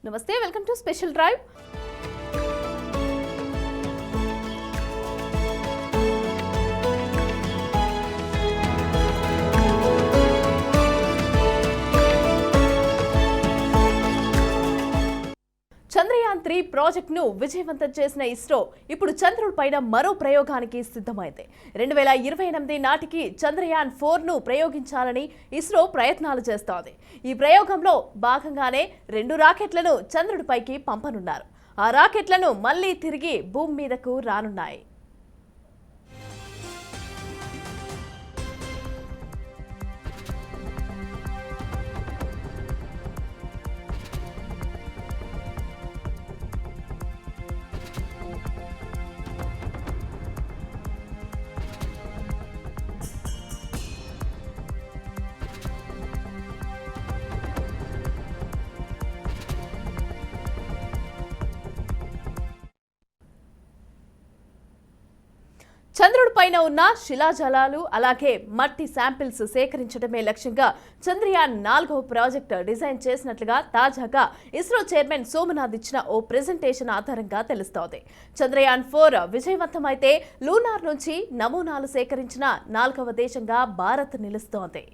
నమస్తే, welcome to special drive. Chandrayaan 3 ప్రాజెక్టును విజయవంతం చేసిన ఇస్రో ఇప్పుడు చంద్రుడి పైన మరో ప్రయోగానికి సిద్ధమైంది. 2028 నాటికి చంద్రయాన్ 4ను ప్రయోగించాలని ఇస్రో ప్రయత్నాలు చేస్తోంది. ఈ ప్రయోగంలో భాగంగానే 2 రాకెట్లను చంద్రుడిపైకి పంపనున్నారు. ఆ రాకెట్లను మళ్లీ తిరిగి భూమి మీదకు రానున్నాయి. చంద్రుడి పైన ఉన్న శిలాజలాలు అలాగే మట్టి శాంపిల్స్ సేకరించడమే లక్ష్యంగా చంద్రయాన్ 4వ ప్రాజెక్టు డిజైన్ చేసినట్లుగా తాజాగా ఇస్రో చైర్మన్ సోమనాథ్ ఇచ్చిన ఓ ప్రెజెంటేషన్ ఆధారంగా తెలుస్తోంది. చంద్రయాన్ 4 విజయవంతమైతే లూనార్ నుంచి నమూనాలు సేకరించిన 4వ దేశంగా భారత్ నిలుస్తోంది.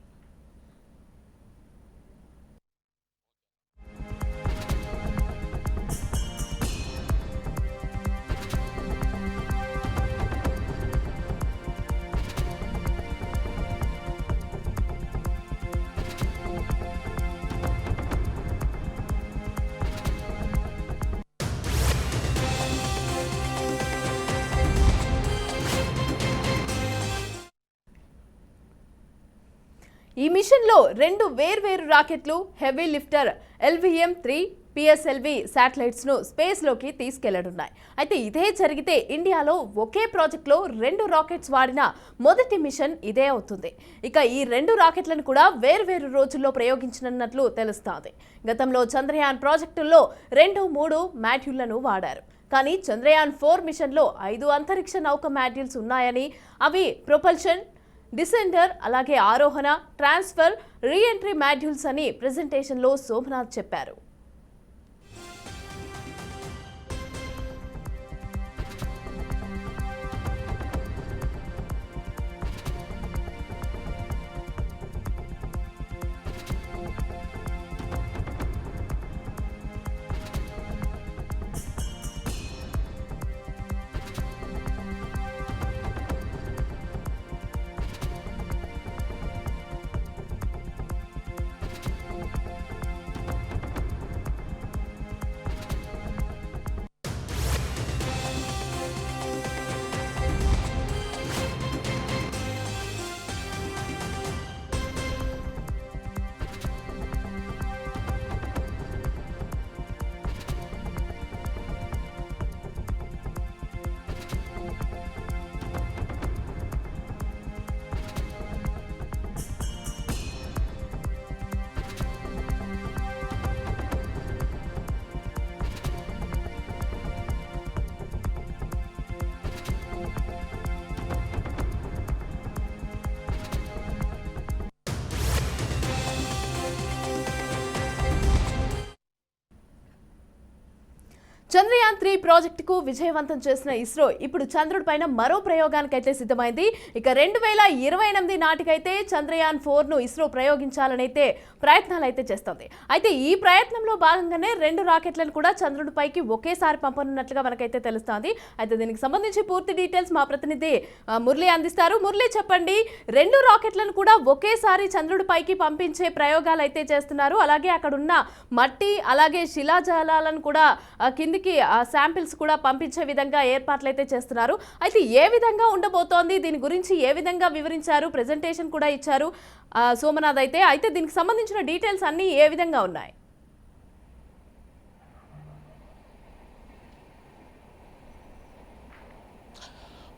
ఈ మిషన్లో 2 వేర్వేరు రాకెట్లు హెవీ లిఫ్టర్ LVM-3 PSLV శాటిలైట్స్ను స్పేస్లోకి తీసుకెళ్లనున్నాయి. అయితే ఇదే జరిగితే ఇండియాలో ఒకే ప్రాజెక్టులో 2 రాకెట్స్ వాడిన మొదటి మిషన్ ఇదే అవుతుంది. ఇక ఈ 2 రాకెట్లను కూడా వేర్వేరు రోజుల్లో ప్రయోగించనున్నట్లు తెలుస్తోంది. గతంలో చంద్రయాన్ ప్రాజెక్టుల్లో 2, 3 మాడ్యూళ్లను వాడారు. కానీ చంద్రయాన్ 4 మిషన్లో 5 అంతరిక్ష నౌక మాడ్యూల్స్ ఉన్నాయని, అవి ప్రొపల్షన్, డిసెండర్, అలాగే ఆరోహణ, ట్రాన్స్ఫర్, రీఎంట్రీ మాడ్యూల్స్ అని ప్రెజెంటేషన్లో సోమనాథ్ చెప్పారు. చంద్రయాన్ 3 ప్రాజెక్టుకు విజయవంతం చేసిన ఇస్రో ఇప్పుడు చంద్రుడి పైన మరో ప్రయోగానికైతే సిద్ధమైంది. ఇక 2028 నాటికైతే చంద్రయాన్ 4ను ఇస్రో ప్రయోగించాలనైతే ప్రయత్నాలు అయితే చేస్తుంది. అయితే ఈ ప్రయత్నంలో భాగంగానే 2 రాకెట్లను కూడా చంద్రుడిపైకి ఒకేసారి పంపనున్నట్లుగా మనకైతే తెలుస్తోంది. అయితే దీనికి సంబంధించి పూర్తి డీటెయిల్స్ మా ప్రతినిధి మురళి అందిస్తారు. మురళి, చెప్పండి, 2 రాకెట్లను కూడా ఒకేసారి చంద్రుడిపైకి పంపించే ప్రయోగాలు అయితే చేస్తున్నారు. అలాగే అక్కడ ఉన్న మట్టి అలాగే శిలాజాలను కూడా కిందికి శాంపిల్స్ కూడా పంపించే విధంగా ఏర్పాట్లు అయితే చేస్తున్నారు. అయితే ఏ విధంగా ఉండబోతోంది, దీని గురించి ఏ విధంగా వివరించారు, ప్రెజెంటేషన్ కూడా ఇచ్చారు సోమనాథ్. అయితే దీనికి సంబంధించిన డీటెయిల్స్ అన్నీ ఏ విధంగా ఉన్నాయి?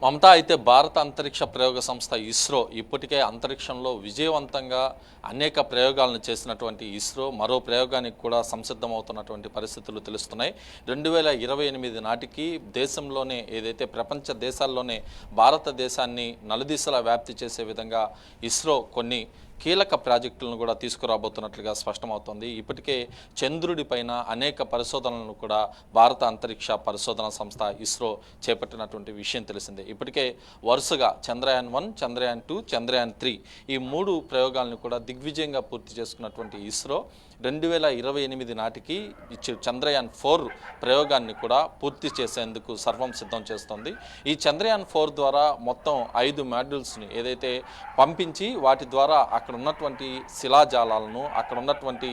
మమతా, అయితే భారత అంతరిక్ష ప్రయోగ సంస్థ ఇస్రో ఇప్పటికే అంతరిక్షంలో విజయవంతంగా అనేక ప్రయోగాలను చేసినటువంటి ఇస్రో మరో ప్రయోగానికి కూడా సంసిద్ధమవుతున్నటువంటి పరిస్థితులు తెలుస్తున్నాయి. 2028 నాటికి దేశంలోనే ఏదైతే ప్రపంచ దేశాల్లోనే భారతదేశాన్ని నలుదిశలా వ్యాప్తి చేసే విధంగా ఇస్రో కొన్ని కీలక ప్రాజెక్టులను కూడా తీసుకురాబోతున్నట్లుగా స్పష్టమవుతోంది. ఇప్పటికే చంద్రుడి పైన అనేక పరిశోధనలను కూడా భారత అంతరిక్ష పరిశోధన సంస్థ ఇస్రో చేపట్టినటువంటి విషయం తెలిసిందే. ఇప్పటికే వరుసగా చంద్రయాన్ 1, చంద్రయాన్ 2, చంద్రయాన్ 3 ఈ 3 ప్రయోగాలను కూడా దిగ్విజయంగా పూర్తి చేసుకున్నటువంటి ఇస్రో 2028 నాటికి చంద్రయాన్ 4 ప్రయోగాన్ని కూడా పూర్తి చేసేందుకు సర్వం సిద్ధం చేస్తోంది. ఈ చంద్రయాన్ 4 ద్వారా మొత్తం 5 మాడ్యూల్స్ని ఏదైతే పంపించి వాటి ద్వారా అక్కడ ఉన్నటువంటి శిలాజాలాలను, అక్కడ ఉన్నటువంటి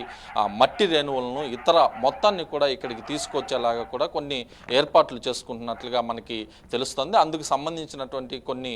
మట్టి రేణువులను, ఇతర మొత్తాన్ని కూడా ఇక్కడికి తీసుకొచ్చేలాగా కూడా కొన్ని ఏర్పాట్లు చేసుకుంటున్నట్లుగా మనకి తెలుస్తుంది. అందుకు సంబంధించినటువంటి కొన్ని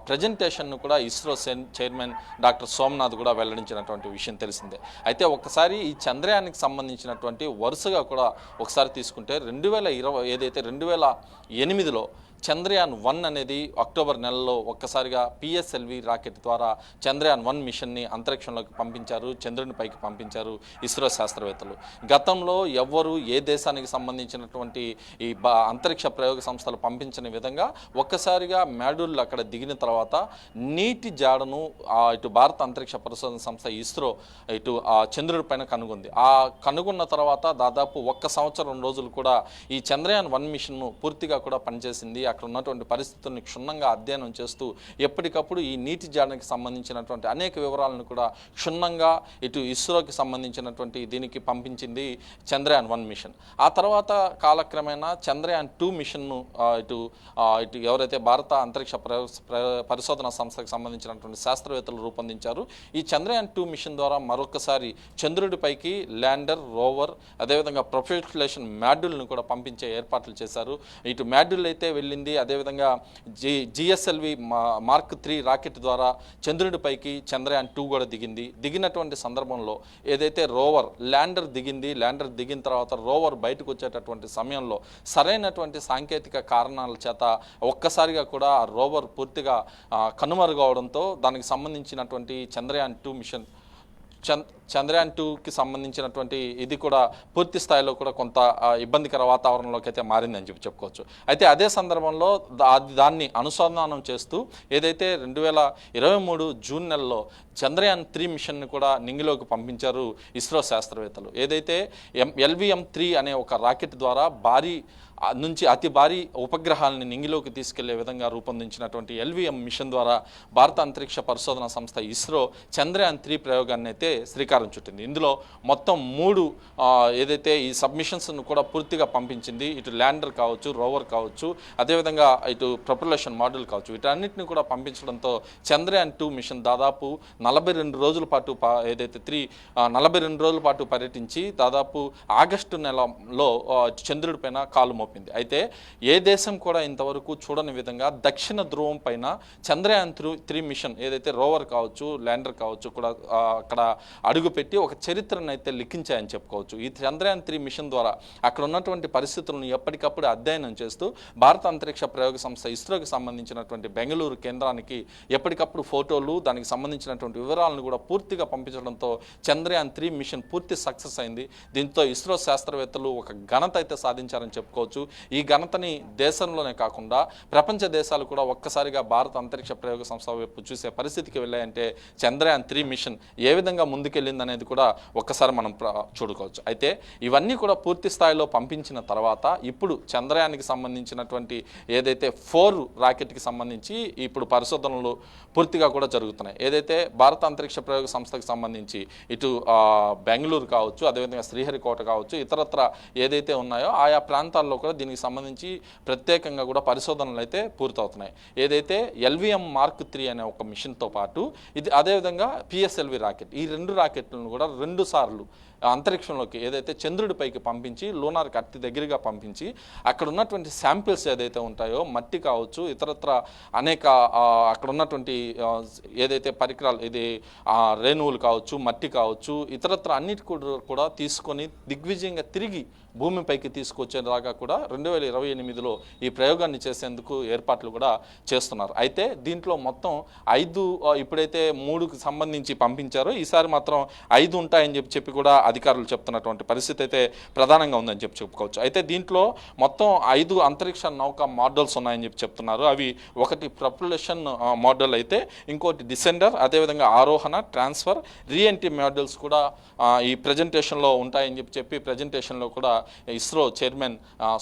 ప్రజెంటేషన్ను కూడా ఇస్రో చైర్మన్ డాక్టర్ సోమనాథ్ కూడా వెల్లడించినటువంటి విషయం తెలిసిందే. అయితే ఒక్కసారి ఈ చంద్రయానికి సంబంధించినటువంటి వరుసగా కూడా ఒకసారి తీసుకుంటే 2020 ఏదైతే 2008లో చంద్రయాన్ 1 అనేది అక్టోబర్ నెలలో ఒక్కసారిగా పిఎస్ఎల్వి రాకెట్ ద్వారా చంద్రయాన్ 1 మిషన్ని అంతరిక్షంలోకి పంపించారు, చంద్రుని పైకి పంపించారు ఇస్రో శాస్త్రవేత్తలు. గతంలో ఎవ్వరూ ఏ దేశానికి సంబంధించినటువంటి ఈ అంతరిక్ష ప్రయోగ సంస్థలు పంపించని విధంగా ఒక్కసారిగా మాడ్యూల్ అక్కడ దిగిన తర్వాత నీటి జాడను ఇటు భారత అంతరిక్ష పరిశోధన సంస్థ ఇస్రో ఇటు చంద్రుడి పైన కనుగొంది. కనుగొన్న తర్వాత దాదాపు 1 సంవత్సరం రోజులు కూడా ఈ చంద్రయాన్ 1 మిషన్ను పూర్తిగా కూడా పనిచేసింది. అక్కడ ఉన్నటువంటి పరిస్థితులను క్షుణ్ణంగా అధ్యయనం చేస్తూ ఎప్పటికప్పుడు ఈ నీటి జాడకి సంబంధించినటువంటి అనేక వివరాలను కూడా క్షుణ్ణంగా ఇటు ఇస్రోకి సంబంధించినటువంటి దీనికి పంపించింది చంద్రయాన్ 1 మిషన్. ఆ తర్వాత కాలక్రమేణా చంద్రయాన్ 2 మిషన్ను ఇటు ఎవరైతే భారత అంతరిక్ష పరిశోధన సంస్థకు సంబంధించినటువంటి శాస్త్రవేత్తలు రూపొందించారు. ఈ చంద్రయాన్ 2 మిషన్ ద్వారా మరొకసారి చంద్రుడిపైకి ల్యాండర్, రోవర్, అదేవిధంగా ప్రొపల్షన్ మాడ్యూల్ను కూడా పంపించే ఏర్పాట్లు చేశారు. ఇటు మాడ్యూల్ అయితే వెళ్ళింది, అదేవిధంగా జిఎస్ఎల్వి మార్క్ 3 రాకెట్ ద్వారా చంద్రుడిపైకి చంద్రయాన్ 2 కూడా దిగినటువంటి సందర్భంలో ఏదైతే రోవర్ ల్యాండర్ దిగిన తర్వాత రోవర్ బయటకు వచ్చేటటువంటి సమయంలో సరైనటువంటి సాంకేతిక కారణాల చేత ఒక్కసారిగా కూడా ఆ రోవర్ పూర్తిగా కనుమరుగవడంతో దానికి సంబంధించినటువంటి చంద్రయాన్ 2 మిషన్ చంద్రయాన్ 2కి సంబంధించినటువంటి ఇది కూడా పూర్తి స్థాయిలో కూడా కొంత ఇబ్బందికర వాతావరణంలోకి అయితే మారిందని చెప్పుకోవచ్చు. అయితే అదే సందర్భంలో దాన్ని అనుసంధానం చేస్తూ ఏదైతే 2023 జూన్ నెలలో చంద్రయాన్ 3 మిషన్ని కూడా నింగిలోకి పంపించారు ఇస్రో శాస్త్రవేత్తలు. ఏదైతే LVM-3 అనే ఒక రాకెట్ ద్వారా నుంచి అతి భారీ ఉపగ్రహాలని నింగిలోకి తీసుకెళ్లే విధంగా రూపొందించినటువంటి LVM మిషన్ ద్వారా భారత అంతరిక్ష పరిశోధన సంస్థ ఇస్రో చంద్రయాన్ 3 ప్రయోగాన్ని అయితే శ్రీకారం చుట్టింది. ఇందులో మొత్తం 3 ఏదైతే ఈ సబ్మిషన్స్ను కూడా పూర్తిగా పంపించింది. ఇటు ల్యాండర్ కావచ్చు, రోవర్ కావచ్చు, అదేవిధంగా ఇటు ప్రొపల్షన్ మాడ్యూల్ కావచ్చు, వీటన్నిటిని కూడా పంపించడంతో చంద్రయాన్ 2 మిషన్ దాదాపు 42 రోజుల పాటు ఏదైతే 42 రోజుల పాటు పర్యటించి దాదాపు ఆగస్టు నెలలో చంద్రుడి పైన కాలు మోపింది. అయితే ఏ దేశం కూడా ఇంతవరకు చూడని విధంగా దక్షిణ ధ్రువం పైన చంద్రయాన్ 3 మిషన్ ఏదైతే రోవర్ కావచ్చు, ల్యాండర్ కావచ్చు కూడా అక్కడ అడుగుపెట్టి ఒక చరిత్రను అయితే లిఖించాయని చెప్పుకోవచ్చు. ఈ చంద్రయాన్ 3 మిషన్ ద్వారా అక్కడ ఉన్నటువంటి పరిస్థితులను ఎప్పటికప్పుడు అధ్యయనం చేస్తూ భారత అంతరిక్ష ప్రయోగ సంస్థ ఇస్రోకి సంబంధించినటువంటి బెంగళూరు కేంద్రానికి ఎప్పటికప్పుడు ఫోటోలు, దానికి సంబంధించినటువంటి వివరాలను కూడా పూర్తిగా పంపించడంతో చంద్రయాన్ 3 మిషన్ పూర్తి సక్సెస్ అయింది. దీంతో ఇస్రో శాస్త్రవేత్తలు ఒక ఘనత అయితే సాధించారని చెప్పుకోవచ్చు. ఈ ఘనతని దేశంలోనే కాకుండా ప్రపంచ దేశాలు కూడా ఒక్కసారిగా భారత అంతరిక్ష ప్రయోగ సంస్థ వైపు చూసే పరిస్థితికి వెళ్ళాయంటే చంద్రయాన్ 3 మిషన్ ఏ విధంగా ముందుకెళ్ళింది అనేది కూడా ఒక్కసారి మనం చూడుకోవచ్చు. అయితే ఇవన్నీ కూడా పూర్తి స్థాయిలో పంపించిన తర్వాత ఇప్పుడు చంద్రయానికి సంబంధించినటువంటి ఏదైతే 4 రాకెట్కి సంబంధించి ఇప్పుడు పరిశోధనలు పూర్తిగా కూడా జరుగుతున్నాయి. ఏదైతే భారత అంతరిక్ష ప్రయోగ సంస్థకు సంబంధించి ఇటు బెంగళూరు కావచ్చు, అదేవిధంగా శ్రీహరికోట కావచ్చు, ఇతరత్ర ఏదైతే ఉన్నాయో ఆయా ప్రాంతాల్లో కూడా దీనికి సంబంధించి ప్రత్యేకంగా కూడా పరిశోధనలు అయితే పూర్తవుతున్నాయి. ఏదైతే LVM మార్క్ 3 అనే ఒక మిషన్తో పాటు ఇది అదేవిధంగా PSLV రాకెట్, ఈ 2 రాకెట్లను కూడా 2 సార్లు అంతరిక్షంలోకి ఏదైతే చంద్రుడిపైకి పంపించి లూనార్కి అతి దగ్గరగా పంపించి అక్కడ ఉన్నటువంటి శాంపిల్స్ ఏదైతే ఉంటాయో మట్టి కావచ్చు, ఇతరత్ర అనేక అక్కడ ఉన్నటువంటి ఏదైతే పరికరాలు ఇది రేణువులు కావచ్చు, మట్టి కావచ్చు, ఇతరత్ర అన్నిటి కూడా తీసుకొని దిగ్విజయంగా తిరిగి భూమిపైకి తీసుకొచ్చేలాగా కూడా 2028లో ఈ ప్రయోగాన్ని చేసేందుకు ఏర్పాట్లు కూడా చేస్తున్నారు. అయితే దీంట్లో మొత్తం 5 ఇప్పుడైతే 3కు సంబంధించి పంపించారో ఈసారి మాత్రం 5 ఉంటాయని చెప్పి కూడా అధికారులు చెప్తున్నటువంటి పరిస్థితి అయితే ప్రధానంగా ఉందని చెప్పుకోవచ్చు. అయితే దీంట్లో మొత్తం 5 అంతరిక్ష నౌక మోడల్స్ ఉన్నాయని చెప్తున్నారు. అవి ఒకటి ప్రొపల్షన్ మోడల్ అయితే, ఇంకోటి డిసెండర్, అదేవిధంగా ఆరోహణ, ట్రాన్స్ఫర్, రీఎంట్రీ మోడల్స్ కూడా ఈ ప్రజెంటేషన్లో ఉంటాయని చెప్పి ప్రజెంటేషన్లో కూడా ఇస్రో చైర్మన్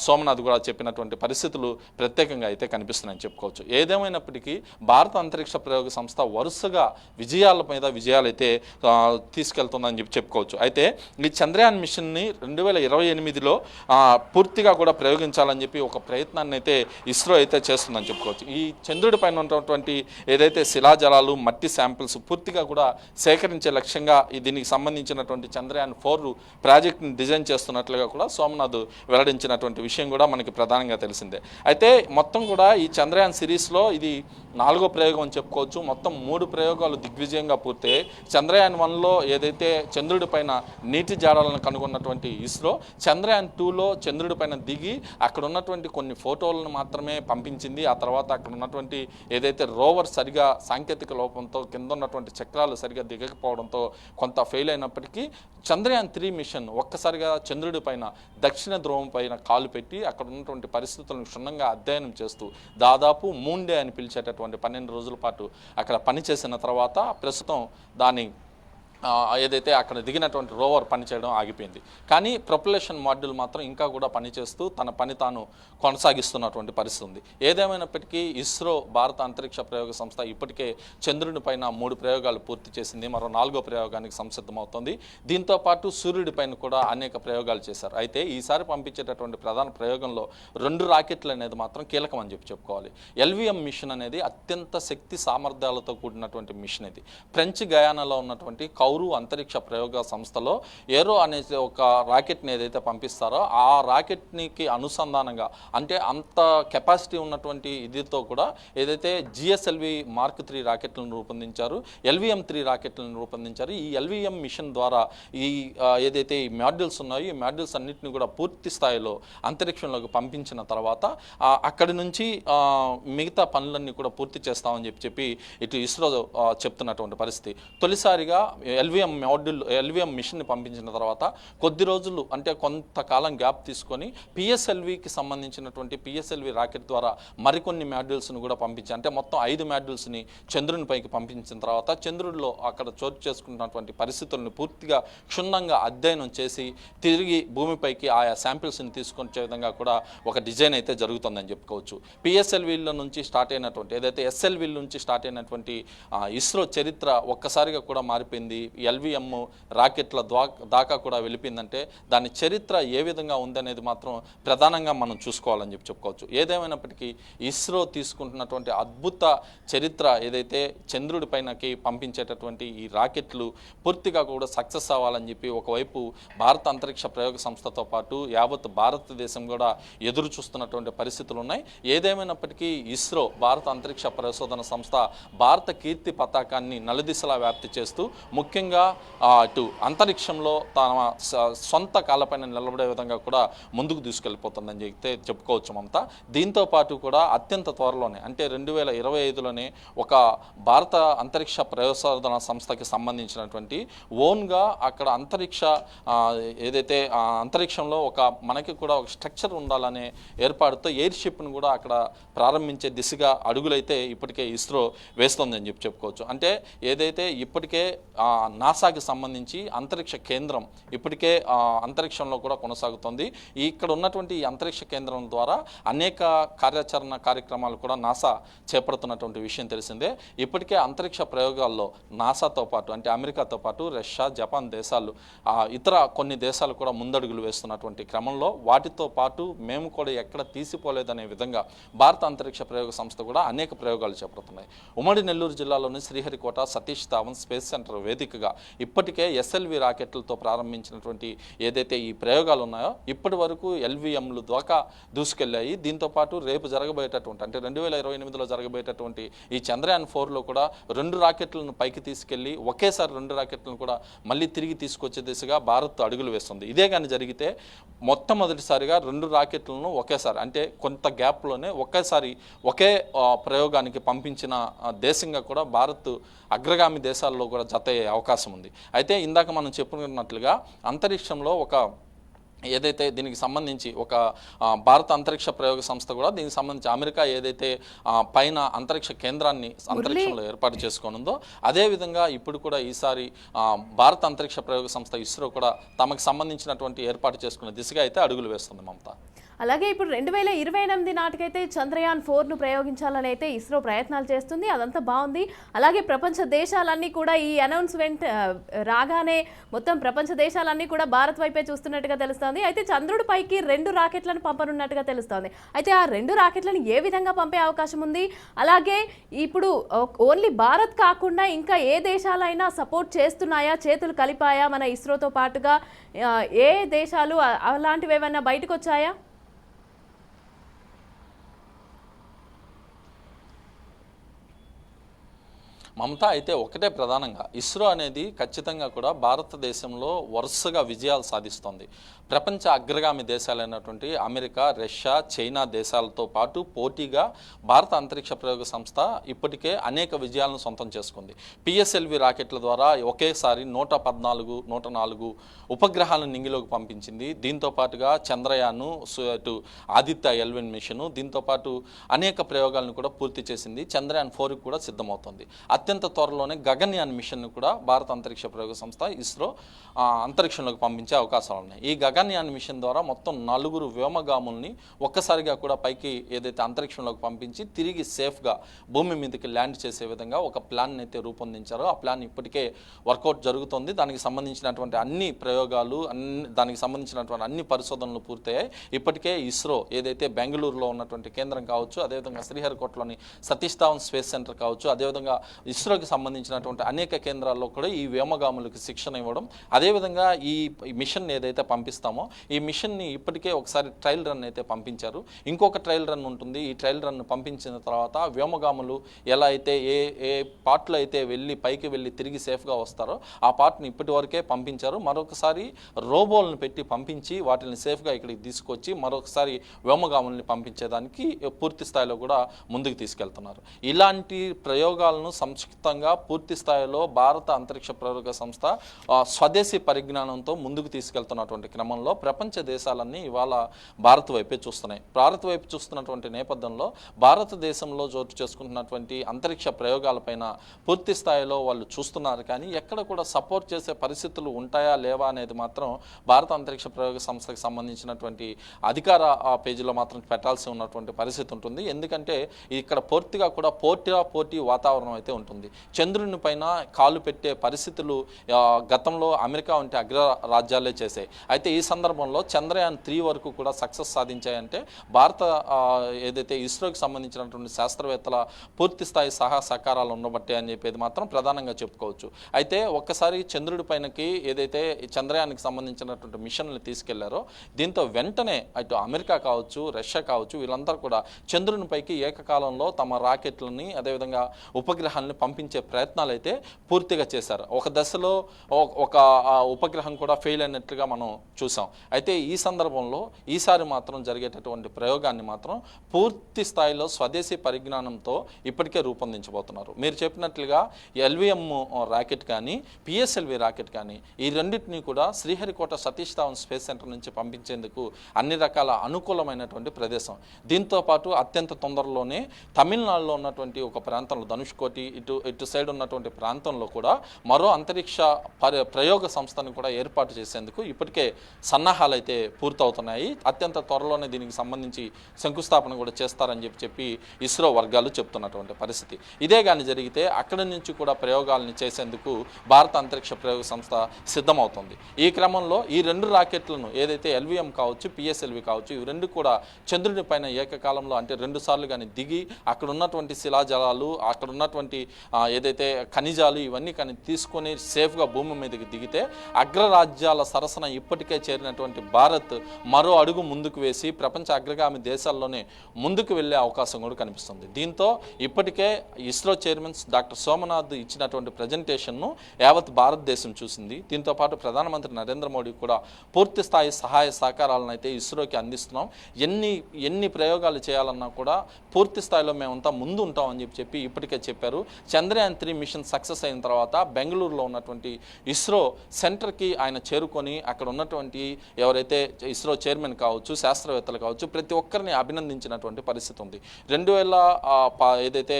సోమనాథ్ కూడా చెప్పినటువంటి పరిస్థితులు ప్రత్యేకంగా అయితే కనిపిస్తున్నాయని చెప్పుకోవచ్చు. ఏదేమైనప్పటికీ భారత అంతరిక్ష ప్రయోగ సంస్థ వరుసగా విజయాల మీద విజయాలు అయితే తీసుకెళ్తుందని చెప్పుకోవచ్చు. అయితే ఈ చంద్రయాన్ మిషన్ని 2028లో పూర్తిగా కూడా ప్రయోగించాలని చెప్పి ఒక ప్రయత్నాన్ని అయితే ఇస్రో అయితే చేస్తుందని చెప్పుకోవచ్చు. ఈ చంద్రుడి పైన ఉన్నటువంటి ఏదైతే శిలాజలాలు, మట్టి శాంపిల్స్ పూర్తిగా కూడా సేకరించే లక్ష్యంగా దీనికి సంబంధించినటువంటి చంద్రయాన్ 4 ప్రాజెక్ట్ని డిజైన్ చేస్తున్నట్లుగా కూడా సోమనాథ్ వెల్లడించినటువంటి విషయం కూడా మనకి ప్రధానంగా తెలిసిందే. అయితే మొత్తం కూడా ఈ చంద్రయాన్ సిరీస్లో ఇది 4వ ప్రయోగం అని చెప్పుకోవచ్చు. మొత్తం 3 ప్రయోగాలు దిగ్విజయంగా పూర్తయ్యాయి. చంద్రయాన్ 1లో ఏదైతే చంద్రుడి పైన నీటి జాడలను కనుగొన్నటువంటి ఇస్రో చంద్రయాన్ 2లో చంద్రుడి పైన దిగి అక్కడ ఉన్నటువంటి కొన్ని ఫోటోలను మాత్రమే పంపించింది. ఆ తర్వాత అక్కడ ఉన్నటువంటి ఏదైతే రోవర్ సరిగా సాంకేతిక లోపంతో కింద ఉన్నటువంటి చక్రాలు సరిగా దిగకపోవడంతో కొంత ఫెయిల్ అయినప్పటికీ చంద్రయాన్ 3 మిషన్ ఒక్కసారిగా చంద్రుడి పైన దక్షిణ ధ్రువం పైన కాలు పెట్టి అక్కడ ఉన్నటువంటి పరిస్థితులను క్షుణ్ణంగా అధ్యయనం చేస్తూ దాదాపు మూన్ డే అని పిలిచేటటువంటి 12 రోజుల పాటు అక్కడ పనిచేసిన తర్వాత ప్రస్తుతం దాని ఏదైతే అక్కడ దిగినటువంటి రోవర్ పనిచేయడం ఆగిపోయింది. కానీ ప్రొపల్షన్ మాడ్యూల్ మాత్రం ఇంకా కూడా పనిచేస్తూ తన పని తాను కొనసాగిస్తున్నటువంటి పరిస్థితి ఉంది. ఏదేమైనప్పటికీ ఇస్రో భారత అంతరిక్ష ప్రయోగ సంస్థ ఇప్పటికే చంద్రుడి పైన 3 ప్రయోగాలు పూర్తి చేసింది. మరో 4వ ప్రయోగానికి సంసిద్ధమవుతుంది. దీంతో పాటు సూర్యుడి పైన కూడా అనేక ప్రయోగాలు చేశారు. అయితే ఈసారి పంపించేటటువంటి ప్రధాన ప్రయోగంలో 2 రాకెట్లు అనేది మాత్రం కీలకం అని చెప్పుకోవాలి. LVM మిషన్ అనేది అత్యంత శక్తి సామర్థ్యాలతో కూడినటువంటి మిషన్. ఇది ఫ్రెంచ్ గయానాలో ఉన్నటువంటి కౌరు అంతరిక్ష ప్రయోగ సంస్థలో ఏరో అనే ఒక రాకెట్ని ఏదైతే పంపిస్తారో ఆ రాకెట్నికి అనుసంధానంగా అంటే అంత కెపాసిటీ ఉన్నటువంటి ఇదితో కూడా ఏదైతే GSLV Mark 3 రాకెట్లను రూపొందించారు, LVM-3 రాకెట్లను రూపొందించారు. ఈ LVM మిషన్ ద్వారా ఈ ఏదైతే ఈ మాడ్యూల్స్ ఉన్నాయో ఈ మాడ్యూల్స్ అన్నింటినీ కూడా పూర్తి స్థాయిలో అంతరిక్షంలోకి పంపించిన తర్వాత అక్కడి నుంచి మిగతా పనులన్నీ కూడా పూర్తి చేస్తామని చెప్పి ఇటు ఇస్రో చెప్తున్నటువంటి పరిస్థితి. తొలిసారిగా LVM మిషన్ని పంపించిన తర్వాత కొద్ది రోజులు అంటే కొంతకాలం గ్యాప్ తీసుకొని PSLVకి సంబంధించినటువంటి PSLV రాకెట్ ద్వారా మరికొన్ని మాడ్యూల్స్ని కూడా పంపించి అంటే మొత్తం 5 మాడ్యూల్స్ని చంద్రుని పైకి పంపించిన తర్వాత చంద్రుడిలో అక్కడ చోటు చేసుకున్నటువంటి పరిస్థితులను పూర్తిగా క్షుణ్ణంగా అధ్యయనం చేసి తిరిగి భూమిపైకి ఆయా శాంపిల్స్ని తీసుకొచ్చే విధంగా కూడా ఒక డిజైన్ అయితే జరుగుతుందని చెప్పుకోవచ్చు. PSLVల నుంచి స్టార్ట్ అయినటువంటి ఏదైతే SLVల నుంచి స్టార్ట్ అయినటువంటి ఇస్రో చరిత్ర ఒక్కసారిగా కూడా మారిపోయింది. LVM రాకెట్ల దాకా కూడా వెళ్ళిపోయిందంటే దాని చరిత్ర ఏ విధంగా ఉందనేది మాత్రం ప్రధానంగా మనం చూసుకోవాలని చెప్పుకోవచ్చు. ఏదేమైనప్పటికీ ఇస్రో తీసుకుంటున్నటువంటి అద్భుత చరిత్ర ఏదైతే చంద్రుడి పైనకి పంపించేటటువంటి ఈ రాకెట్లు పూర్తిగా కూడా సక్సెస్ అవ్వాలని చెప్పి ఒకవైపు భారత అంతరిక్ష ప్రయోగ సంస్థతో పాటు యావత్ భారతదేశం కూడా ఎదురు చూస్తున్నటువంటి పరిస్థితులు ఉన్నాయి. ఏదేమైనప్పటికీ ఇస్రో భారత అంతరిక్ష పరిశోధన సంస్థ భారత కీర్తి పతాకాన్ని నలుదిశలా వ్యాప్తి చేస్తూ ముఖ్యంగా అటు అంతరిక్షంలో తన సొంత కాళ్ళపైన నిలబడే విధంగా కూడా ముందుకు తీసుకెళ్ళిపోతుందని చెప్పుకోవచ్చు మమతా. దీంతో పాటు కూడా అత్యంత త్వరలోనే అంటే 2025లోనే ఒక భారత అంతరిక్ష పరిశోధన సంస్థకి సంబంధించినటువంటి ఓన్గా అక్కడ అంతరిక్ష ఏదైతే అంతరిక్షంలో ఒక మనకి కూడా ఒక స్ట్రక్చర్ ఉండాలనే ఏర్పాటుతో ఎయిర్షిప్ను కూడా అక్కడ ప్రారంభించే దిశగా అడుగులైతే ఇప్పటికే ఇస్రో వేస్తోందని చెప్పుకోవచ్చు. అంటే ఏదైతే ఇప్పటికే నాసాకి సంబంధించి అంతరిక్ష కేంద్రం ఇప్పటికే అంతరిక్షంలో కూడా కొనసాగుతుంది. ఇక్కడ ఉన్నటువంటి ఈ అంతరిక్ష కేంద్రం ద్వారా అనేక కార్యాచరణ కార్యక్రమాలు కూడా నాసా చేపడుతున్నటువంటి విషయం తెలిసిందే. ఇప్పటికే అంతరిక్ష ప్రయోగాల్లో నాసాతో పాటు అంటే అమెరికాతో పాటు రష్యా, జపాన్ దేశాలు ఇతర కొన్ని దేశాలు కూడా ముందడుగులు వేస్తున్నటువంటి క్రమంలో వాటితో పాటు మేము కూడా ఎక్కడ తీసిపోలేదనే విధంగా భారత అంతరిక్ష ప్రయోగ సంస్థ కూడా అనేక ప్రయోగాలు చేపడుతున్నాయి. ఉమ్మడి నెల్లూరు జిల్లాలోని శ్రీహరికోట సతీష్ ధావన్ స్పేస్ సెంటర్ వేదికగా ఇప్పటికే SLV రాకెట్లతో ప్రారంభించినటువంటి ఏదైతే ఈ ప్రయోగాలు ఉన్నాయో ఇప్పటి వరకు LVMలు దాకా దూసుకెళ్ళాయి. దీంతోపాటు రేపు జరగబోయేటటువంటి అంటే 2028లో జరగబోయేటటువంటి ఈ చంద్రయాన్ 4లో కూడా 2 రాకెట్లను పైకి తీసుకెళ్లి ఒకేసారి 2 రాకెట్లను కూడా మళ్ళీ తిరిగి తీసుకొచ్చే దిశగా భారత్ అడుగులు వేస్తుంది. ఇదే కానీ జరిగితే మొట్టమొదటిసారిగా 2 రాకెట్లను ఒకేసారి అంటే కొంత గ్యాప్లోనే ఒకే ప్రయోగానికి పంపించిన దేశంగా కూడా భారత్ అగ్రగామి దేశాల్లో కూడా జత అయ్యే అవకాశం ఉంది. అయితే ఇందాక మనం చెప్పుకున్నట్లుగా అంతరిక్షంలో ఏదైతే దీనికి సంబంధించి భారత అంతరిక్ష ప్రయోగ సంస్థ కూడా దీనికి సంబంధించి అమెరికా ఏదైతే పైన అంతరిక్ష కేంద్రాన్ని అంతరిక్షంలో ఏర్పాటు చేసుకోనుందో అదేవిధంగా ఇప్పుడు కూడా ఈసారి భారత అంతరిక్ష ప్రయోగ సంస్థ ఇస్రో కూడా తమకు సంబంధించినటువంటి ఏర్పాటు చేసుకునే దిశగా అయితే అడుగులు వేస్తుంది మమత. అలాగే ఇప్పుడు 2028 నాటికైతే చంద్రయాన్ 4ను ప్రయోగించాలని అయితే ఇస్రో ప్రయత్నాలు చేస్తుంది. అదంతా బాగుంది. అలాగే ప్రపంచ దేశాలన్నీ కూడా ఈ అనౌన్స్మెంట్ రాగానే మొత్తం ప్రపంచ దేశాలన్నీ కూడా భారత్ వైపే చూస్తున్నట్టుగా తెలుస్తోంది. అయితే చంద్రుడి పైకి 2 రాకెట్లను పంపనున్నట్టుగా తెలుస్తోంది. అయితే ఆ 2 రాకెట్లను ఏ విధంగా పంపే అవకాశం ఉంది? అలాగే ఇప్పుడు ఓన్లీ భారత్ కాకుండా ఇంకా ఏ దేశాలైనా సపోర్ట్ చేస్తున్నాయా, చేతులు కలిపాయా మన ఇస్రోతో పాటుగా? ఏ దేశాలు అలాంటివి ఏమైనా బయటకు వచ్చాయా? మమత, అయితే ఒకటే ప్రధానంగా ఇస్రో అనేది ఖచ్చితంగా కూడా భారతదేశంలో వరుసగా విజయాలు సాధిస్తోంది. ప్రపంచ అగ్రగామి దేశాలైనటువంటి అమెరికా, రష్యా, చైనా దేశాలతో పాటు పోటీగా భారత అంతరిక్ష ప్రయోగ సంస్థ ఇప్పటికే అనేక విజయాలను సొంతం చేసుకుంది. పిఎస్ఎల్వి రాకెట్ల ద్వారా ఒకేసారి 114 ఉపగ్రహాలను నింగిలోకి పంపించింది. దీంతో పాటుగా చంద్రయాను, ఆదిత్య ఎల్విన్ మిషను, దీంతో పాటు అనేక ప్రయోగాలను కూడా పూర్తి చేసింది. చంద్రయాన్ 4 కూడా సిద్ధమవుతుంది. అత్యంత త్వరలోనే గగన్యాన్ మిషన్ను కూడా భారత అంతరిక్ష ప్రయోగ సంస్థ ఇస్రో అంతరిక్షంలోకి పంపించే అవకాశాలు ఉన్నాయి. ఈ గగన్యాన్ మిషన్ ద్వారా మొత్తం 4 వ్యోమగాముల్ని ఒక్కసారిగా కూడా పైకి ఏదైతే అంతరిక్షంలోకి పంపించి తిరిగి సేఫ్గా భూమి మీదకి ల్యాండ్ చేసే విధంగా ఒక ప్లాన్ అయితే రూపొందించారో ఆ ప్లాన్ ఇప్పటికే వర్కౌట్ జరుగుతుంది. దానికి సంబంధించినటువంటి అన్ని ప్రయోగాలు దానికి సంబంధించినటువంటి అన్ని పరిశోధనలు పూర్తయ్యాయి. ఇప్పటికే ఇస్రో ఏదైతే బెంగళూరులో ఉన్నటువంటి కేంద్రం కావచ్చు, అదేవిధంగా శ్రీహరికోటలోని సతీష్ ధావన్ స్పేస్ సెంటర్ కావచ్చు, అదేవిధంగా ఇస్రోకి సంబంధించినటువంటి అనేక కేంద్రాల్లో కూడా ఈ వ్యోమగాములకు శిక్షణ ఇవ్వడం, అదేవిధంగా ఈ మిషన్ ఏదైతే పంపిస్తామో ఈ మిషన్ని ఇప్పటికే ఒకసారి ట్రయల్ రన్ అయితే పంపించారు. ఇంకొక ట్రయల్ రన్ ఉంటుంది. ఈ ట్రయల్ రన్ పంపించిన తర్వాత వ్యోమగాములు ఎలా అయితే ఏ పార్ట్లో అయితే పైకి వెళ్ళి తిరిగి సేఫ్గా వస్తారో ఆ పార్ట్ని ఇప్పటి వరకే పంపించారు. మరొకసారి రోబోలను పెట్టి పంపించి వాటిని సేఫ్గా ఇక్కడికి తీసుకొచ్చి మరొకసారి వ్యోమగాముల్ని పంపించేదానికి పూర్తి స్థాయిలో కూడా ముందుకు తీసుకెళ్తున్నారు. ఇలాంటి ప్రయోగాలను సంక్షిప్తంగా పూర్తి స్థాయిలో భారత అంతరిక్ష ప్రయోగ సంస్థ స్వదేశీ పరిజ్ఞానంతో ముందుకు తీసుకెళ్తున్నటువంటి క్రమంలో ప్రపంచ దేశాలన్నీ ఇవాళ భారత్ వైపే చూస్తున్నాయి. భారత్ వైపు చూస్తున్నటువంటి నేపథ్యంలో భారతదేశంలో చోటు చేసుకుంటున్నటువంటి అంతరిక్ష ప్రయోగాలపైన పూర్తి స్థాయిలో వాళ్ళు చూస్తున్నారు. కానీ ఎక్కడ కూడా సపోర్ట్ చేసే పరిస్థితులు ఉంటాయా లేవా అనేది మాత్రం భారత అంతరిక్ష ప్రయోగ సంస్థకు సంబంధించినటువంటి అధికార పేజీలో మాత్రం పెట్టాల్సి ఉన్నటువంటి పరిస్థితి ఉంటుంది. ఎందుకంటే ఇక్కడ పూర్తిగా కూడా పోటీ వాతావరణం అయితే ఉంటుంది. చంద్రుని పైన కాలు పెట్టే పరిస్థితులు గతంలో అమెరికా వంటి అగ్ర రాజ్యాలే చేశాయి. అయితే ఈ సందర్భంలో చంద్రయాన్ 3 వరకు కూడా సక్సెస్ సాధించాయంటే భారత ఏదైతే ఇస్రోకి సంబంధించినటువంటి శాస్త్రవేత్తల పూర్తి స్థాయి సహకారాలు ఉండబట్టే అని చెప్పేది మాత్రం ప్రధానంగా చెప్పుకోవచ్చు. అయితే ఒక్కసారి చంద్రుడి పైనకి ఏదైతే చంద్రయానికి సంబంధించినటువంటి మిషన్లు తీసుకెళ్లారో దీంతో వెంటనే అటు అమెరికా కావచ్చు, రష్యా కావచ్చు, వీళ్ళందరూ కూడా చంద్రుని పైకి ఏకకాలంలో తమ రాకెట్లని అదేవిధంగా ఉపగ్రహాలను పంపించే ప్రయత్నాలు అయితే పూర్తిగా చేశారు. ఒక దశలో ఒక ఉపగ్రహం కూడా ఫెయిల్ అయినట్లుగా మనం చూసాం. అయితే ఈ సందర్భంలో ఈసారి మాత్రం జరిగేటటువంటి ప్రయోగాన్ని మాత్రం పూర్తి స్థాయిలో స్వదేశీ పరిజ్ఞానంతో ఇప్పటికే రూపొందించబోతున్నారు. మీరు చెప్పినట్లుగా ఎల్విఎం రాకెట్ కానీ పిఎస్ఎల్వి రాకెట్ కానీ ఈ రెండింటినీ కూడా శ్రీహరికోట సతీష్ ధావన్ స్పేస్ సెంటర్ నుంచి పంపించేందుకు అన్ని రకాల అనుకూలమైనటువంటి ప్రదేశం. దీంతో పాటు అత్యంత తొందరలోనే తమిళనాడులో ఉన్నటువంటి ఒక ప్రాంతంలో ధనుష్కోటి ఇటు సైడ్ ఉన్నటువంటి ప్రాంతంలో కూడా మరో అంతరిక్ష ప్రయోగ సంస్థను కూడా ఏర్పాటు చేసేందుకు ఇప్పటికే సన్నాహాలు అయితే పూర్తవుతున్నాయి. అత్యంత త్వరలోనే దీనికి సంబంధించి శంకుస్థాపన కూడా చేస్తారని చెప్పి ఇస్రో వర్గాలు చెప్తున్నటువంటి పరిస్థితి. ఇదే కానీ జరిగితే అక్కడి నుంచి కూడా ప్రయోగాలను చేసేందుకు భారత అంతరిక్ష ప్రయోగ సంస్థ సిద్ధమవుతుంది. ఈ క్రమంలో ఈ 2 రాకెట్లను ఏదైతే ఎల్విఎం కావచ్చు, పిఎస్ఎల్వి కావచ్చు, ఇవి 2 కూడా చంద్రుడి పైన ఏకకాలంలో అంటే 2 సార్లు కానీ దిగి అక్కడ ఉన్నటువంటి శిలాజలాలు, అక్కడ ఉన్నటువంటి ఏదైతే ఖనిజాలు ఇవన్నీ కానీ తీసుకొని సేఫ్గా భూమి మీదకి దిగితే అగ్రరాజ్యాల సరసన ఇప్పటికే చేరినటువంటి భారత్ మరో అడుగు ముందుకు వేసి ప్రపంచ అగ్రగామి దేశాల్లోనే ముందుకు వెళ్ళే అవకాశం కూడా కనిపిస్తుంది. దీంతో ఇప్పటికే ఇస్రో చైర్మన్ డాక్టర్ సోమనాథ్ ఇచ్చినటువంటి ప్రజెంటేషన్ను యావత్ భారతదేశం చూసింది. దీంతో పాటు ప్రధానమంత్రి నరేంద్ర మోడీ కూడా పూర్తి స్థాయి సహాయ సహకారాలను అయితే ఇస్రోకి అందిస్తున్నాం. ఎన్ని ప్రయోగాలు చేయాలన్నా కూడా పూర్తి స్థాయిలో మేమంతా ముందు ఉంటామని చెప్పి ఇప్పటికే చెప్పారు. చంద్రయాన్ 3 మిషన్ సక్సెస్ అయిన తర్వాత బెంగళూరులో ఉన్నటువంటి ఇస్రో సెంటర్కి ఆయన చేరుకొని అక్కడ ఉన్నటువంటి ఎవరైతే ఇస్రో చైర్మన్ కావచ్చు, శాస్త్రవేత్తలు కావచ్చు, ప్రతి ఒక్కరిని అభినందించినటువంటి పరిస్థితి ఉంది. 2000 ఏదైతే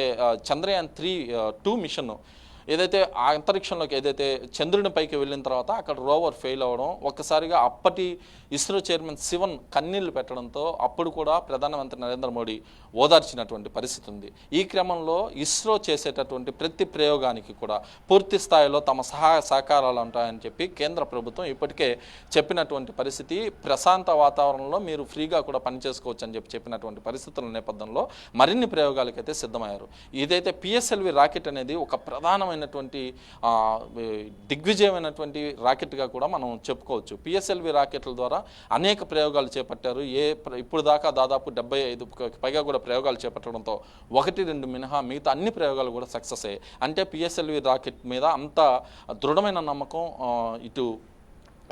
చంద్రయాన్ 2 మిషన్ ఏదైతే ఆ అంతరిక్షంలోకి ఏదైతే చంద్రుని పైకి వెళ్ళిన తర్వాత అక్కడ రోవర్ ఫెయిల్ అవ్వడం, ఒక్కసారిగా అప్పటి ఇస్రో చైర్మన్ శివన్ కన్నీళ్లు పెట్టడంతో అప్పుడు కూడా ప్రధానమంత్రి నరేంద్ర మోడీ ఓదార్చినటువంటి పరిస్థితి ఉంది. ఈ క్రమంలో ఇస్రో చేసేటటువంటి ప్రతి ప్రయోగానికి కూడా పూర్తి స్థాయిలో తమ సహాయ సహకారాలు ఉంటాయని చెప్పి కేంద్ర ప్రభుత్వం ఇప్పటికే చెప్పినటువంటి పరిస్థితి. ప్రశాంత వాతావరణంలో మీరు ఫ్రీగా కూడా పనిచేసుకోవచ్చు అని చెప్పినటువంటి పరిస్థితుల నేపథ్యంలో మరిన్ని ప్రయోగాలకైతే సిద్ధమయ్యారు. ఇదైతే పిఎస్ఎల్వి రాకెట్ అనేది ఒక ప్రధానమైనటువంటి దిగ్విజయమైనటువంటి రాకెట్గా కూడా మనం చెప్పుకోవచ్చు. పిఎస్ఎల్వి రాకెట్ల ద్వారా అనేక ప్రయోగాలు చేపట్టారు. ఇప్పుడు దాకా దాదాపు 75 పైగా కూడా ప్రయోగాలు చేపట్టడంతో 1-2 మినహా మిగతా అన్ని ప్రయోగాలు కూడా సక్సెస్ అయ్యాయి. అంటే పిఎస్ఎల్వి రాకెట్ మీద అంత దృఢమైన నమ్మకం ఇటు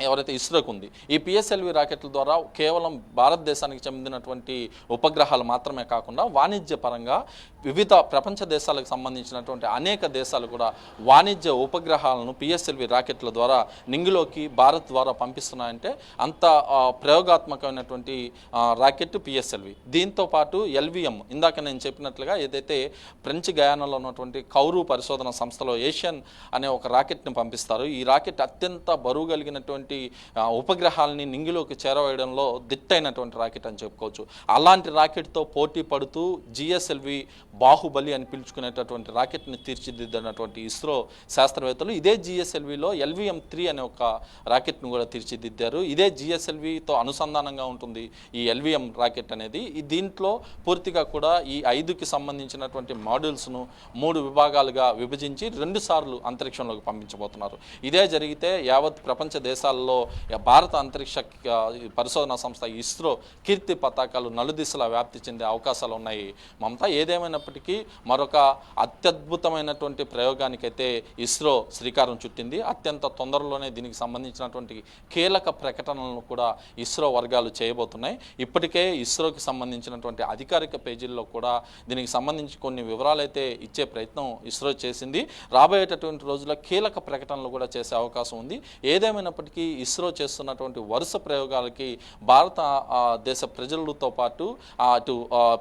ఎవరైతే ఇస్రోకు ఉంది. ఈ పిఎస్ఎల్వి రాకెట్ల ద్వారా కేవలం భారతదేశానికి చెందినటువంటి ఉపగ్రహాలు మాత్రమే కాకుండా వాణిజ్యపరంగా వివిధ ప్రపంచ దేశాలకు సంబంధించినటువంటి అనేక దేశాలు కూడా వాణిజ్య ఉపగ్రహాలను పిఎస్ఎల్వి రాకెట్ల ద్వారా నింగిలోకి భారత్ ద్వారా పంపిస్తున్నాయంటే అంత ప్రయోగాత్మకమైనటువంటి రాకెట్ పిఎస్ఎల్వి. దీంతో పాటు ఎల్విఎం, ఇందాక నేను చెప్పినట్లుగా ఏదైతే ఫ్రెంచ్ గయానాలో ఉన్నటువంటి కౌరు పరిశోధన సంస్థలో ఏషియన్ అనే ఒక రాకెట్ని పంపిస్తారు. ఈ రాకెట్ అత్యంత బరువు కలిగినటువంటి ఉపగ్రహాలని నింగిలోకి చేరవేయడంలో దిట్టైనటువంటి రాకెట్ అని చెప్పుకోవచ్చు. అలాంటి రాకెట్తో పోటీ పడుతూ జిఎస్ఎల్వి బాహుబలి అని పిలుచుకునేటటువంటి రాకెట్ని తీర్చిదిద్దినటువంటి ఇస్రో శాస్త్రవేత్తలు ఇదే జిఎస్ఎల్విలో LVM-3 అనే ఒక రాకెట్ను కూడా తీర్చిదిద్దారు. ఇదే జిఎస్ఎల్వితో అనుసంధానంగా ఉంటుంది ఈ LVM రాకెట్ అనేది. దీంట్లో పూర్తిగా కూడా ఈ 5కి సంబంధించినటువంటి మాడ్యూల్స్ను 3 విభాగాలుగా విభజించి 2 సార్లు అంతరిక్షంలోకి పంపించబోతున్నారు. ఇదే జరిగితే యావత్ ప్రపంచ దేశాల్లో భారత అంతరిక్ష పరిశోధన సంస్థ ఇస్రో కీర్తి పతాకాలు నలుదిశలా వ్యాప్తి చెందే అవకాశాలు ఉన్నాయి. మమతా, ఏదేమైనప్పటికీ మరొక అత్యద్భుతమైనటువంటి ప్రయోగానికైతే ఇస్రో శ్రీకారం చుట్టింది. అత్యంత తొందరలోనే దీనికి సంబంధించినటువంటి కీలక ప్రకటనలను కూడా ఇస్రో వర్గాలు చేయబోతున్నాయి. ఇప్పటికే ఇస్రోకి సంబంధించినటువంటి అధికారిక పేజీల్లో కూడా దీనికి సంబంధించి కొన్ని వివరాలు అయితే ఇచ్చే ప్రయత్నం ఇస్రో చేసింది. రాబోయేటటువంటి రోజుల్లో కీలక ప్రకటనలు కూడా చేసే అవకాశం ఉంది. ఏదేమైనప్పటికీ ఇస్రో చేస్తున్నటువంటి వరుస ప్రయోగాలకి భారత దేశ ప్రజలతో పాటు అటు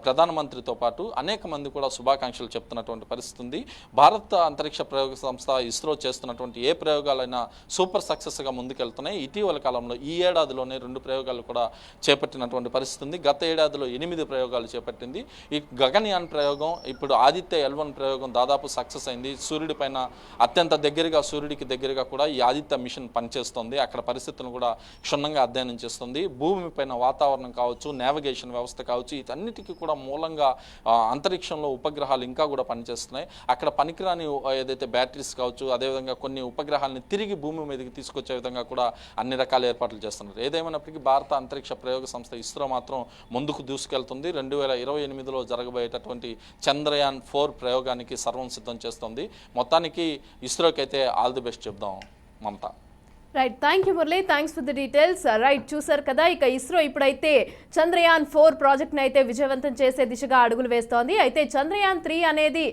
ప్రధానమంత్రితో పాటు అనేక మంది కూడా శుభాకాంక్షలు చెప్తున్నటువంటి పరిస్థితి ఉంది. భారత అంతరిక్ష ప్రయోగ సంస్థ ఇస్రో చేస్తున్నటువంటి ఏ ప్రయోగాలైనా సూపర్ సక్సెస్గా ముందుకెళ్తున్నాయి. ఇటీవల కాలంలో ఈ ఏడాదిలోనే 2 ప్రయోగాలు కూడా చేపట్టినటువంటి పరిస్థితి ఉంది. గత ఏడాదిలో 8 ప్రయోగాలు చేపట్టింది. ఈ గగన్యాన్ ప్రయోగం, ఇప్పుడు ఆదిత్య L1 ప్రయోగం దాదాపు సక్సెస్ అయింది. సూర్యుడి పైన అత్యంత దగ్గరగా, సూర్యుడికి దగ్గరగా కూడా ఈ ఆదిత్య మిషన్ పనిచేస్తుంది. అక్కడ పరిస్థితులను కూడా క్షుణ్ణంగా అధ్యయనం చేస్తుంది. భూమిపైన వాతావరణం కావచ్చు, నావిగేషన్ వ్యవస్థ కావచ్చు, వీటన్నిటికీ కూడా మూలంగా అంతరిక్షంలో ఉపగ్రహాలు ఇంకా కూడా పనిచేస్తున్నాయి. అక్కడ పనికిరాని ఏదైతే బ్యాటరీస్ కావచ్చు, అదేవిధంగా కొన్ని ఉపగ్రహాలని తిరిగి భూమి మీదకి తీసుకొచ్చే విధంగా కూడా అన్ని రకాల ఏర్పాట్లు చేస్తున్నారు. ఏదేమైనప్పటికీ భారత అంతరిక్ష ప్రయోగ సంస్థ ఇస్రో మాత్రం ముందుకు దూసుకెళ్తుంది. 2028లో జరగబోయేటటువంటి చంద్రయాన్ 4 ప్రయోగానికి సర్వం సిద్ధం చేస్తుంది. మొత్తానికి ఇస్రోకి అయితే ఆల్ ది బెస్ట్ చెప్దాం Mamata. Right, thank you Murali, thanks for the details. Right, చూసారు కదా, ఇక ఇస్రో ఇప్పుడైతే చంద్రయాన్ 4 ప్రాజెక్ట్ని అయితే విజయవంతం చేసే దిశగా అడుగులు వేస్తోంది. అయితే చంద్రయాన్ 3 అనేది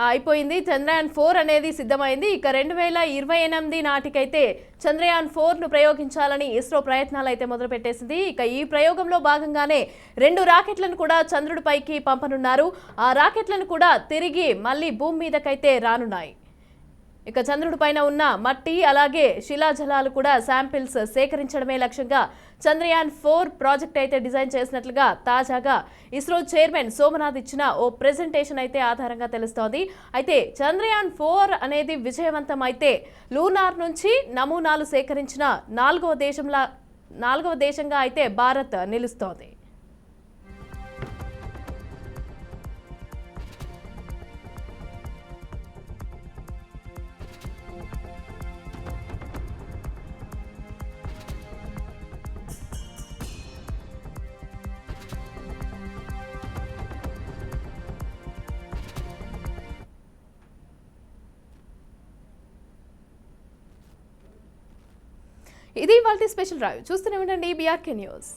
అయిపోయింది, చంద్రయాన్ 4 అనేది సిద్ధమైంది. ఇక 2028 నాటికైతే చంద్రయాన్ 4ను ప్రయోగించాలని ఇస్రో ప్రయత్నాలు అయితే మొదలుపెట్టేసింది. ఇక ఈ ప్రయోగంలో భాగంగానే 2 రాకెట్లను కూడా చంద్రుడిపైకి పంపనున్నారు. ఆ రాకెట్లను కూడా తిరిగి మళ్ళీ భూమి మీదకైతే రానున్నాయి. ఇక చంద్రుడి పైన ఉన్న మట్టి అలాగే శిలాజలాలు కూడా శాంపిల్స్ సేకరించడమే లక్ష్యంగా చంద్రయాన్ 4 ప్రాజెక్ట్ అయితే డిజైన్ చేసినట్లుగా తాజాగా ఇస్రో చైర్మన్ సోమనాథ్ ఇచ్చిన ఓ ప్రెజెంటేషన్ అయితే ఆధారంగా తెలుస్తోంది. అయితే చంద్రయాన్ 4 అనేది విజయవంతం అయితే లూనార్ నుంచి నమూనాలు సేకరించిన 4వ దేశంగా అయితే భారత్ నిలుస్తోంది. ఇది ఇవాల్టి స్పెషల్ డ్రైవ్. చూస్తూనే ఉండండి BRK న్యూస్.